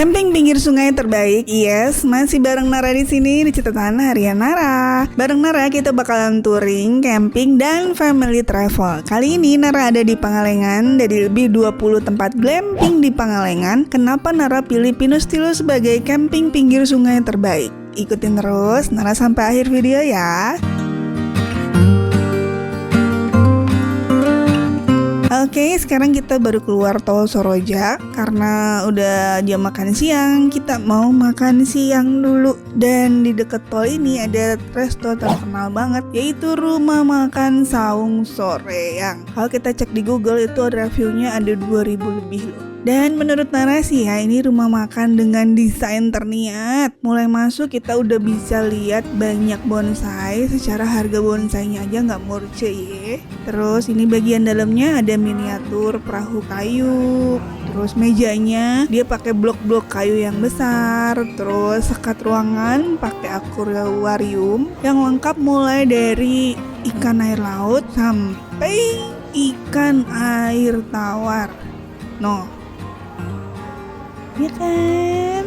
Camping pinggir sungai terbaik, yes, masih bareng Nara di sini di catatan harian Nara. Bareng Nara kita bakalan touring, camping, dan family travel. Kali ini Nara ada di Pangalengan, dari lebih 20 tempat glamping di Pangalengan. Kenapa Nara pilih Pinus Tilu sebagai camping pinggir sungai terbaik? Ikutin terus Nara sampai akhir video ya. Oke, sekarang kita baru keluar tol Soroja karena udah jam makan siang. Kita mau makan siang dulu. Dan di dekat tol ini ada resto terkenal banget, yaitu Rumah Makan Saung Soreang. Kalau kita cek di Google itu reviewnya ada 2000 lebih loh. Dan menurut narasi ya, ini rumah makan dengan desain terniat. Mulai masuk kita udah bisa lihat banyak bonsai. Secara harga bonsainya aja nggak murce ya. Terus ini bagian dalamnya ada miniatur perahu kayu. Terus mejanya dia pakai blok-blok kayu yang besar. Terus sekat ruangan pakai akuarium yang lengkap mulai dari ikan air laut sampai ikan air tawar. No. Ya kan?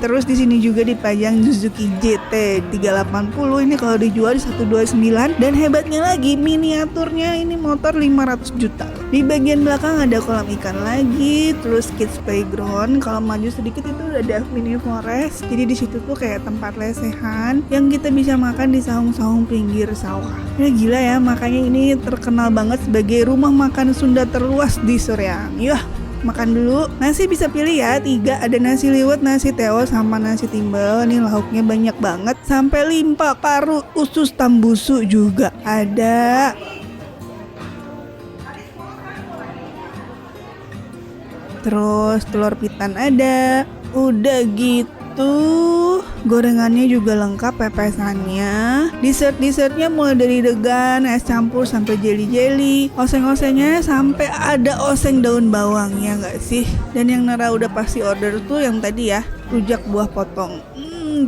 Terus di sini juga dipajang Suzuki GT 380. Ini kalau dijual di 129, dan hebatnya lagi miniaturnya ini motor 500 juta. Di bagian belakang ada kolam ikan lagi, terus kids playground. Kalau maju sedikit itu ada mini forest. Jadi di situ tuh kayak tempat lesehan yang kita bisa makan di saung-saung pinggir sawah. Ya gila ya, makanya ini terkenal banget sebagai rumah makan Sunda terluas di Soreang. Yah, makan dulu. Nasi bisa pilih ya, 3, ada nasi liwet, nasi teo, sama nasi timbel. Ini lauknya banyak banget, sampai limpa, paru, usus tambusu juga ada. Terus telur pitan ada. Udah gitu gorengannya juga lengkap, pepesannya. Dessertnya mulai dari degan, es campur sampai jelly. Oseng-osengnya sampai ada oseng daun bawang, ya nggak sih? Dan yang Nara udah pasti order tuh yang tadi ya, rujak buah potong.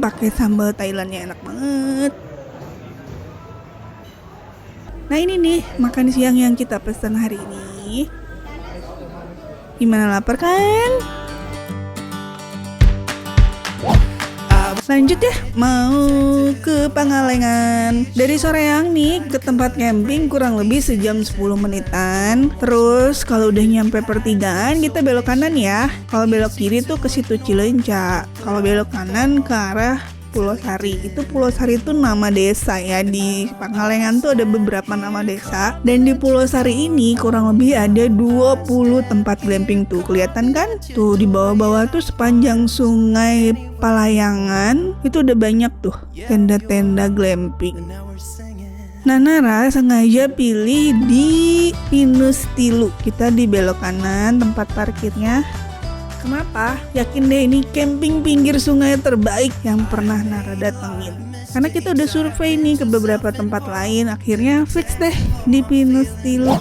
Pakai sambal Thailandnya enak banget. Nah ini nih makan siang yang kita pesan hari ini. Gimana, lapar kan? Lanjut ya, mau ke Pangalengan. Dari Soreang nih ke tempat camping kurang lebih sejam 10 menitan. Terus kalau udah nyampe pertigaan kita belok kanan ya. Kalau belok kiri tuh ke situ Cileunca. Kalau belok kanan ke arah Pulau Sari. Itu Pulau Sari itu nama desa ya. Di Pangalengan tuh ada beberapa nama desa. Dan di Pulau Sari ini kurang lebih ada 20 tempat glamping tuh. Kelihatan kan? Tuh di bawah-bawah tuh sepanjang sungai Palayangan itu udah banyak tuh tenda-tenda glamping. Nah Nara sengaja pilih di Pinus Tilu. Kita di belok kanan tempat parkirnya. Kenapa? Yakin deh ini camping pinggir sungai terbaik yang pernah Nara datengin. Karena kita udah survei nih ke beberapa tempat lain, akhirnya fix deh di Pinus Tilu.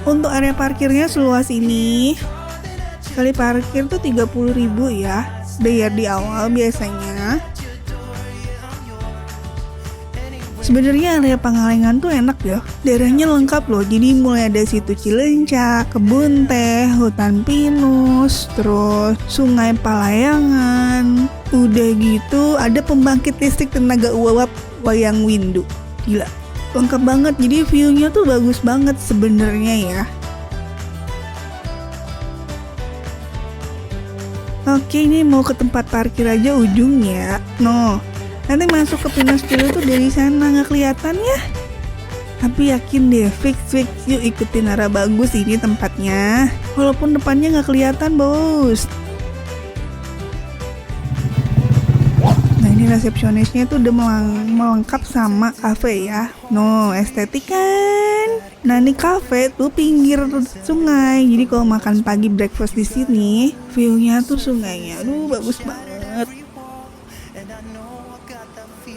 Untuk area parkirnya seluas ini. Sekali parkir tuh 30.000 ya. Bayar di awal biasanya. Sebenarnya area Pangalengan tuh enak ya. Daerahnya lengkap loh. Jadi mulai ada situ Cileunca, kebun teh, hutan pinus, terus sungai Palayangan. Udah gitu ada pembangkit listrik tenaga uap wayang windu. Gila, lengkap banget. Jadi view-nya tuh bagus banget sebenarnya ya. Oke, ini mau ke tempat parkir aja ujungnya. No, nanti masuk ke Pinus Tilu tuh dari sana nggak kelihatan ya. Tapi yakin deh, fix yuk ikutin Nara, bagus ini tempatnya. Walaupun depannya nggak kelihatan bos. Nah ini resepsionisnya tuh udah melengkap sama cafe ya. No, estetik kan. Nah ini cafe tuh pinggir sungai. Jadi kalau makan pagi breakfast di sini, view-nya tuh sungainya. Aduh bagus banget.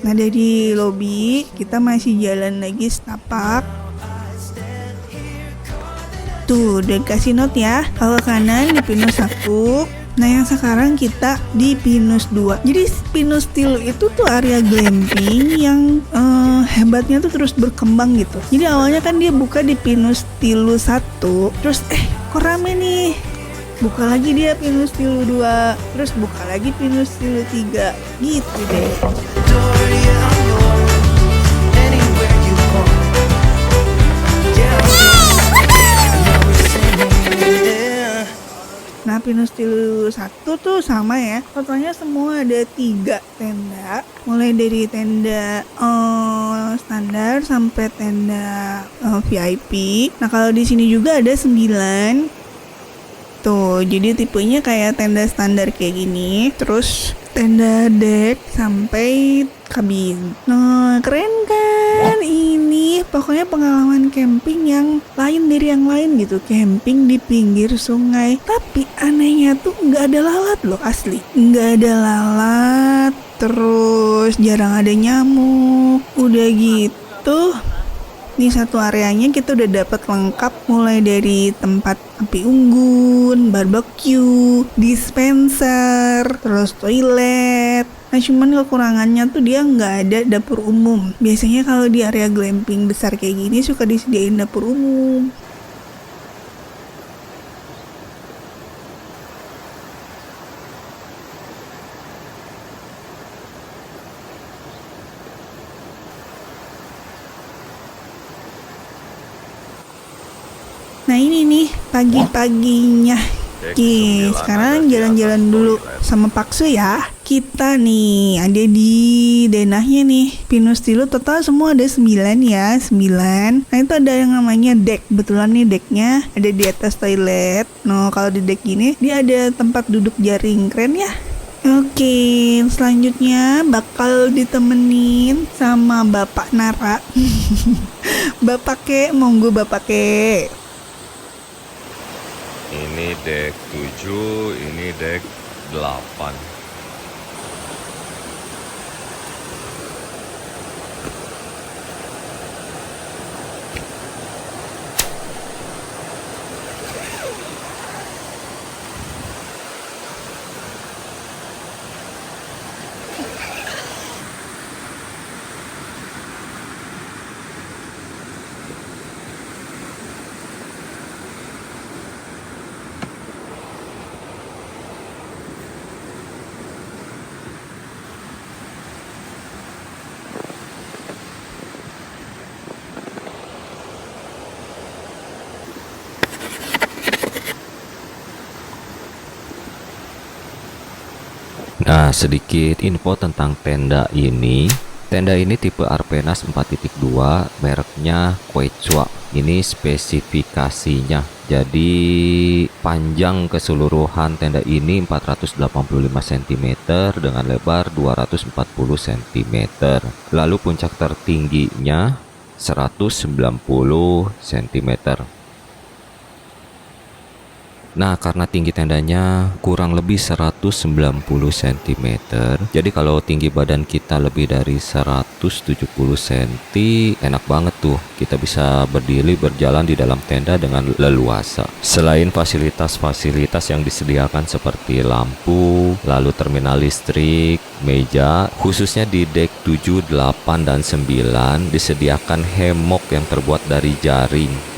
Nah dari lobi kita masih jalan lagi setapak. Tuh, udah kasih note ya. Kalau kanan di pinus 1. Nah, yang sekarang kita di pinus 2. Jadi pinus tilu itu tuh area glamping yang hebatnya tuh terus berkembang gitu. Jadi awalnya kan dia buka di pinus tilu 1, terus kok rame nih. Buka lagi dia pinus tilu 2, terus buka lagi pinus tilu 3. Gitu deh. Nah, pinus tilu 1 tuh sama ya. Totalnya semua ada 3 tenda. Mulai dari tenda standar sampai tenda VIP. Nah, kalau di sini juga ada 9. Tuh, jadi tipenya kayak tenda standar kayak gini. Terus tenda deck sampai kabin. Nah, keren kan? Ini pokoknya pengalaman camping yang lain dari yang lain gitu. Camping di pinggir sungai. Tapi anehnya tuh nggak ada lalat loh, asli. Nggak ada lalat. Terus jarang ada nyamuk. Udah gitu, nih satu areanya kita udah dapat lengkap, mulai dari tempat api unggun, barbecue, dispenser, terus toilet. Nah, cuman kekurangannya tuh dia nggak ada dapur umum. Biasanya kalau di area glamping besar kayak gini suka disediain dapur umum. Nah, ini nih pagi-paginya. Oke, sekarang jalan-jalan dulu sama Paksu ya. Kita nih ada di denahnya nih. Pinus tilu total semua ada 9 ya, 9. Nah, itu ada yang namanya deck. Kebetulan nih decknya ada di atas toilet. Nah, kalau di deck gini dia ada tempat duduk jaring, keren ya. Oke, selanjutnya bakal ditemenin sama Bapak Nara. Bapak Ke, monggo Bapak Ke. Ini deck 7, ini deck 8. Nah, sedikit info tentang tenda ini. Tenda ini tipe Arpenas 4.2, mereknya Quechua. Ini spesifikasinya. Jadi panjang keseluruhan tenda ini 485 cm dengan lebar 240 cm. Lalu puncak tertingginya 190 cm. Nah, karena tinggi tendanya kurang lebih 190 cm, jadi kalau tinggi badan kita lebih dari 170 cm, enak banget tuh. Kita bisa berdiri berjalan di dalam tenda dengan leluasa. Selain fasilitas-fasilitas yang disediakan seperti lampu, lalu terminal listrik, meja, khususnya di deck 7, 8, dan 9 disediakan hemok yang terbuat dari jaring.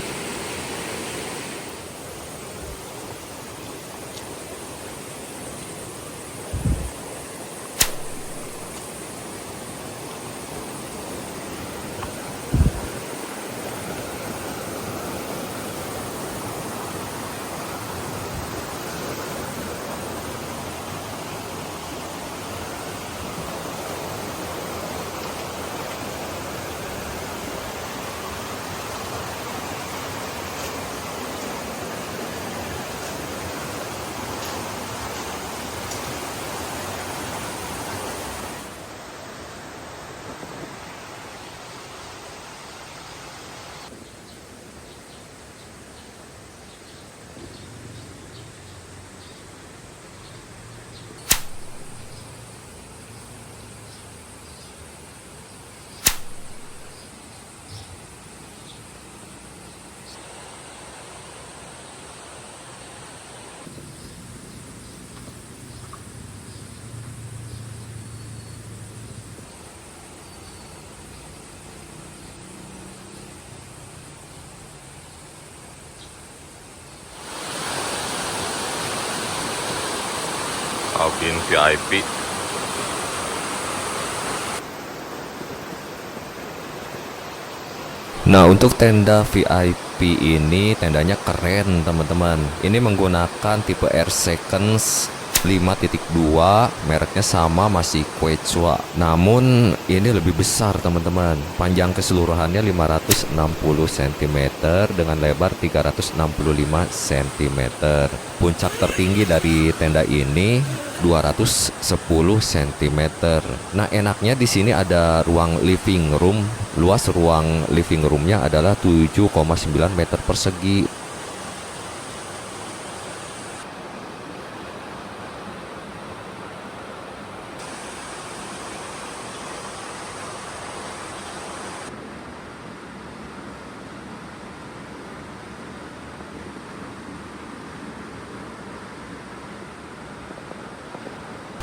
in VIP. Nah, untuk tenda VIP ini tendanya keren teman-teman. Ini menggunakan tipe Air Seconds 5.2, mereknya sama, masih Quechua. Namun ini lebih besar teman-teman. Panjang keseluruhannya 560 cm dengan lebar 365 cm. Puncak tertinggi dari tenda ini 210 cm. Nah, enaknya di sini ada ruang living room. Luas ruang living roomnya adalah 7,9 meter persegi.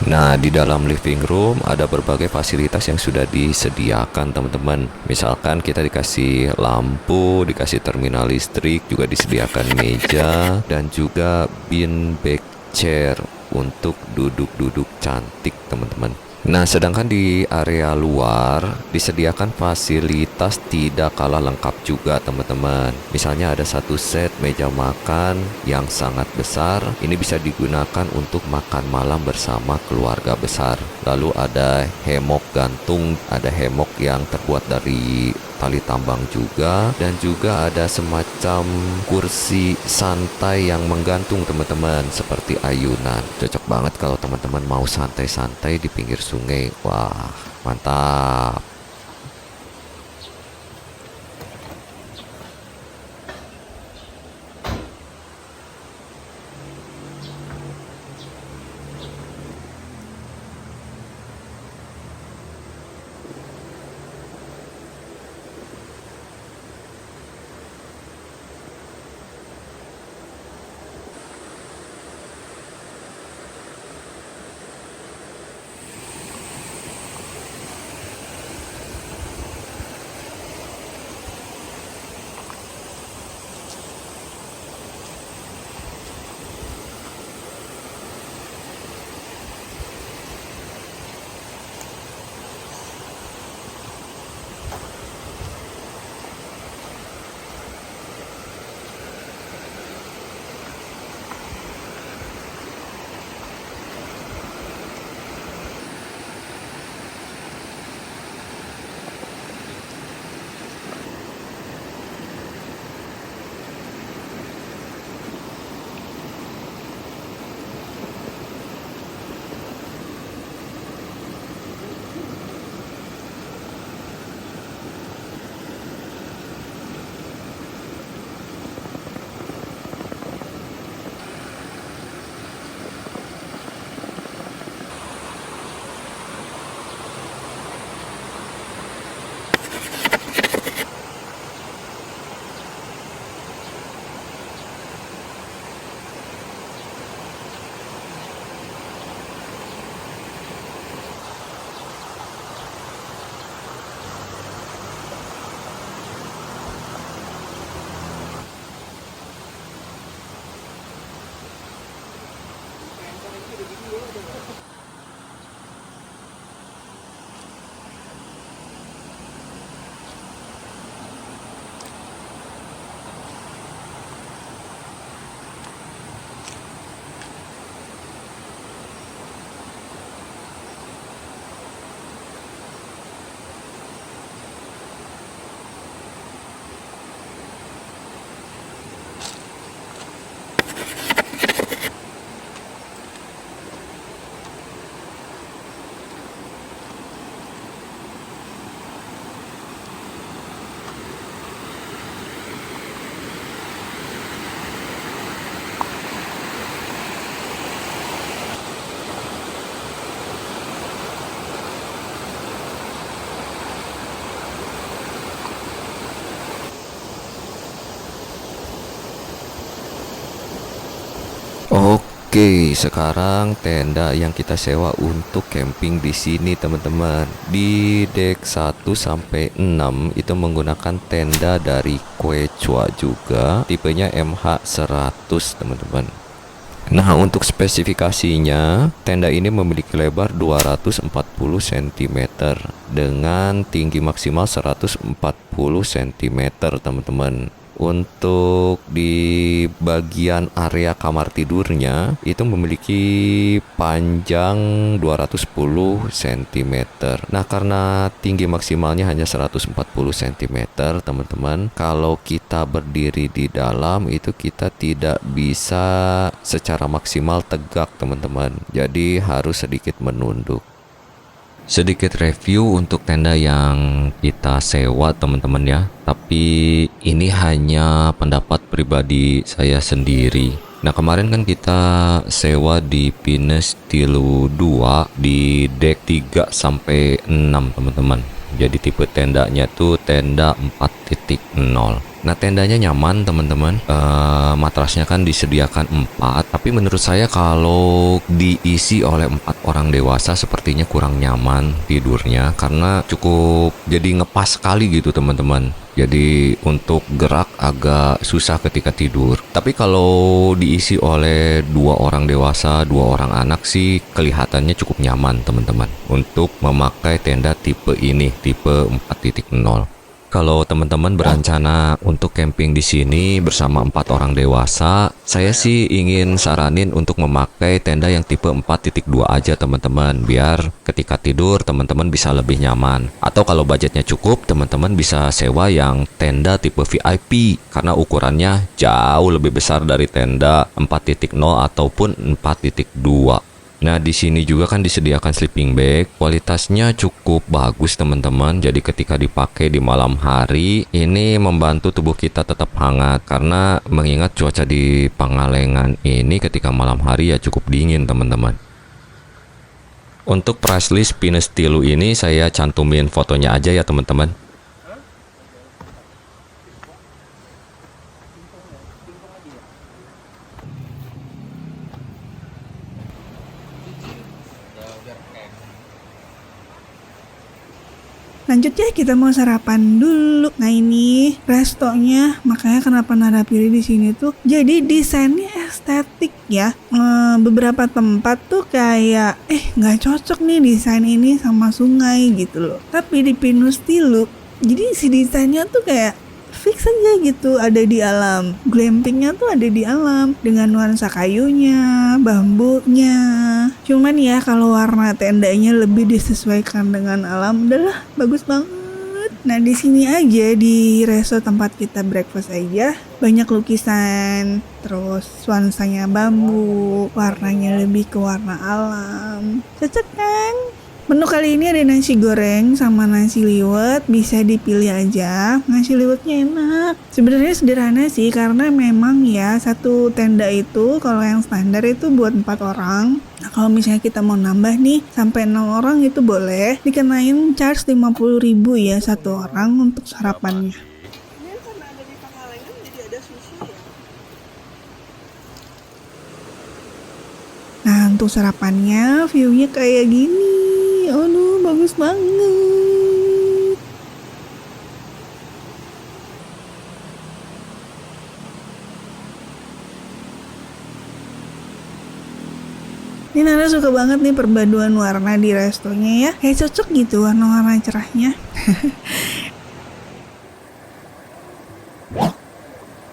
Nah, di dalam living room ada berbagai fasilitas yang sudah disediakan teman-teman. Misalkan kita dikasih lampu, dikasih terminal listrik, juga disediakan meja, dan juga beanbag chair untuk duduk-duduk cantik teman-teman. Nah, sedangkan di area luar disediakan fasilitas tidak kalah lengkap juga teman-teman. Misalnya ada satu set meja makan yang sangat besar. Ini bisa digunakan untuk makan malam bersama keluarga besar. Lalu ada hemok gantung, ada hemok yang terbuat dari tali tambang juga, dan juga ada semacam kursi santai yang menggantung teman-teman seperti ayunan. Cocok banget kalau teman-teman mau santai-santai di pinggir sungai. Wah, mantap. Oke, sekarang tenda yang kita sewa untuk camping di sini teman-teman. Di deck 1 sampai 6 itu menggunakan tenda dari Quechua juga, tipenya MH100 teman-teman. Nah, untuk spesifikasinya, tenda ini memiliki lebar 240 cm dengan tinggi maksimal 140 cm, teman-teman. Untuk di bagian area kamar tidurnya itu memiliki panjang 210 cm. Nah, karena tinggi maksimalnya hanya 140 cm, teman-teman, kalau kita berdiri di dalam itu kita tidak bisa secara maksimal tegak, teman-teman. Jadi harus sedikit menunduk. Sedikit review untuk tenda yang kita sewa, teman-teman ya. Tapi ini hanya pendapat pribadi saya sendiri. Nah, kemarin kan kita sewa di Pinus Tilu 2 di deck 3 sampai 6, teman-teman. Jadi tipe tendanya tuh tenda 4.0. Nah, tendanya nyaman, teman-teman. Matrasnya kan disediakan 4, tapi menurut saya kalau diisi oleh 4 orang dewasa sepertinya kurang nyaman tidurnya karena cukup jadi ngepas sekali gitu, teman-teman. Jadi untuk gerak agak susah ketika tidur. Tapi kalau diisi oleh 2 orang dewasa, 2 orang anak sih kelihatannya cukup nyaman, teman-teman, untuk memakai tenda tipe ini, tipe 4.0. Kalau teman-teman berencana untuk camping di sini bersama 4 orang dewasa, saya sih ingin saranin untuk memakai tenda yang tipe 4.2 aja, teman-teman, biar ketika tidur teman-teman bisa lebih nyaman. Atau kalau budgetnya cukup, teman-teman bisa sewa yang tenda tipe VIP karena ukurannya jauh lebih besar dari tenda 4.0 ataupun 4.2. Nah, di sini juga kan disediakan sleeping bag. Kualitasnya cukup bagus, teman-teman. Jadi ketika dipakai di malam hari, ini membantu tubuh kita tetap hangat. Karena mengingat cuaca di Pangalengan ini ketika malam hari ya cukup dingin, teman-teman. Untuk price list Pinus Tilu ini saya cantumin fotonya aja ya, teman-teman. Lanjut ya, kita mau sarapan dulu. Nah, ini restonya, makanya kenapa Nara pilih di sini tuh. Jadi desainnya estetik ya. Beberapa tempat tuh kayak nggak cocok nih desain ini sama sungai gitu loh. Tapi di Pinus Tilu, jadi si desainnya tuh kayak fix aja gitu, ada di alam. Glampingnya tuh ada di alam dengan nuansa kayunya, bambunya. Cuman ya kalau warna tendanya lebih disesuaikan dengan alam, udahlah bagus banget. Nah, di sini aja di resto tempat kita breakfast aja banyak lukisan, terus nuansanya bambu, warnanya lebih ke warna alam. Cocok kan? Menu kali ini ada nasi goreng sama nasi liwet, bisa dipilih aja. Nasi liwetnya enak. Sebenarnya sederhana sih karena memang ya satu tenda itu kalau yang standar itu buat 4 orang. Nah, kalau misalnya kita mau nambah nih sampai 6 orang itu boleh dikenain charge 50.000 ya satu orang untuk sarapannya. Ini karena ada di Pangalengan jadi ada sushi ya. Nah, untuk sarapannya view-nya kayak gini. Aduh, bagus banget. Ini Nana suka banget nih perpaduan warna di restonya ya. Kayak cocok gitu warna-warna cerahnya.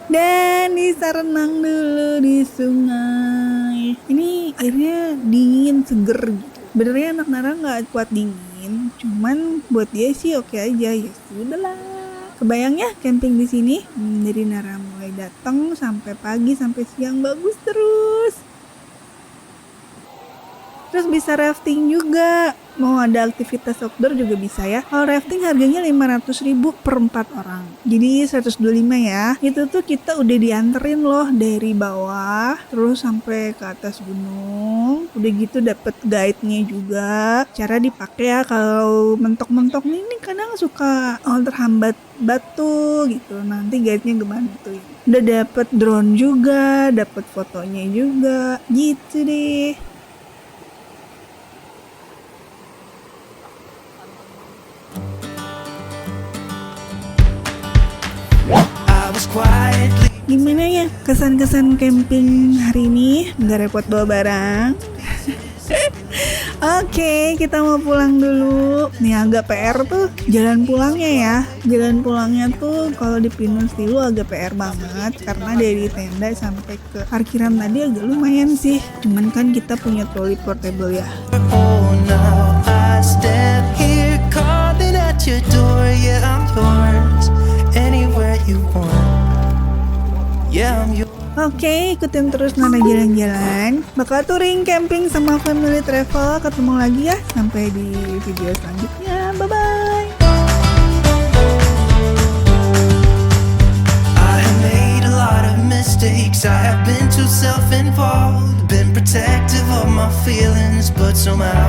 Dan bisa renang dulu di sungai. Ini airnya dingin, seger gitu. Sebenarnya anak Nara nggak kuat dingin, cuman buat dia sih oke aja, ya sudahlah. Kebayang ya camping di sini, dari Nara mulai datang sampai pagi sampai siang bagus terus. Terus bisa rafting juga. Mau ada aktivitas outdoor juga bisa ya. Kalau rafting harganya 500.000 per 4 orang. Jadi 125 ya. Itu tuh kita udah dianterin loh dari bawah terus sampai ke atas gunung. Udah gitu dapet guide-nya juga. Cara dipakai ya kalau mentok-mentok nih kadang suka terhambat batu gitu. Nanti guide-nya ngebantuin. Udah dapet drone juga, dapet fotonya juga. Gitu deh. quietly. Gimana ya kesan-kesan camping hari ini? Nggak repot bawa barang. Oke, kita mau pulang dulu. Nih agak PR tuh jalan pulangnya ya. Jalan pulangnya tuh kalau di Pinus Tilu agak PR banget karena dari tenda sampai ke parkiran tadi agak lumayan sih. Cuman kan kita punya troli portable ya. Oh, now I stand here calling at your door. Yeah, I'm yours. Anywhere you want. Yeah, I'm yours. Oke, ikutin terus Nana jalan-jalan. Bakal touring camping sama family travel. Ketemu lagi ya. Sampai di video selanjutnya. Bye-bye. I have made a lot of mistakes. I have been too self-involved, been protective of my feelings, but somehow